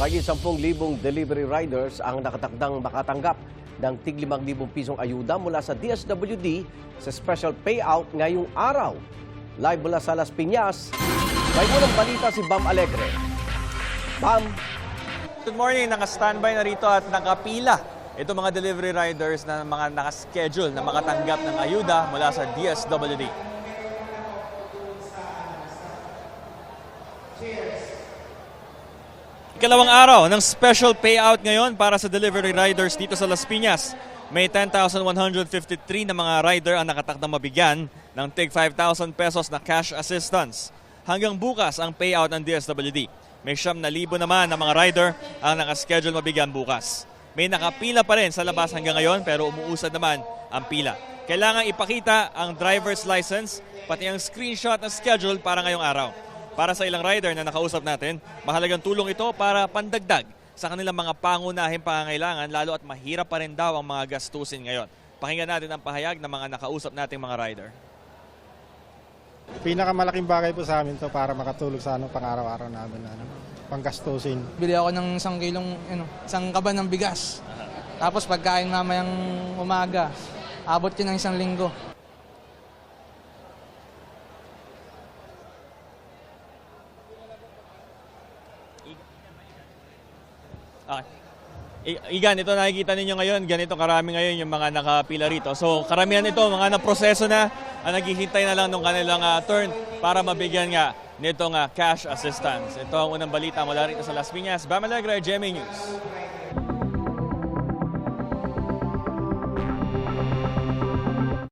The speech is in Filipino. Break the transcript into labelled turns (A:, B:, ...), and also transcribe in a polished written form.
A: Mahigit 10,000 delivery riders ang nakatakdang makatanggap ng tig 5,000 pisong ayuda mula sa DSWD sa special payout ngayong araw. Live mula sa Las Piñas, may unang balita si Bam Alegre. Bam!
B: Good morning, naka-standby na rito at nakapila ito mga delivery riders na mga nakaschedule na makatanggap ng ayuda mula sa DSWD. Ikalawang araw ng special payout ngayon para sa delivery riders dito sa Las Piñas. May 10,153 na mga rider ang nakatakdang mabigyan ng tig 5,000 pesos na cash assistance. Hanggang bukas ang payout ng DSWD. May 9,000 naman na mga rider ang nakaschedule mabigyan bukas. May nakapila pa rin sa labas hanggang ngayon pero umuusad naman ang pila. Kailangan ipakita ang driver's license pati ang screenshot ng schedule para ngayong araw. Para sa ilang rider na nakausap natin, mahalagang tulong ito para pandagdag sa kanilang mga pangunahing pangangailangan lalo at mahirap pa rin daw ang mga gastusin ngayon. Pakinggan natin ang pahayag ng mga nakausap nating mga rider.
C: Pinakamalaking bagay po sa amin to para makatulog sa pang-araw-araw namin panggastusin.
D: Bili ako ng isang kaban ng bigas. Tapos pagkain mamayang umaga, abot yun ng 1 linggo.
B: Okay. Igan, ito nakikita ninyo ngayon, ganito karami ngayon yung mga nakapila rito. So karamihan ito, mga naproseso na, naghihintay na lang ng kanilang turn para mabigyan nga nitong cash assistance. Ito ang unang balita mula rito sa Las Piñas. Bam Alegre, GMA News.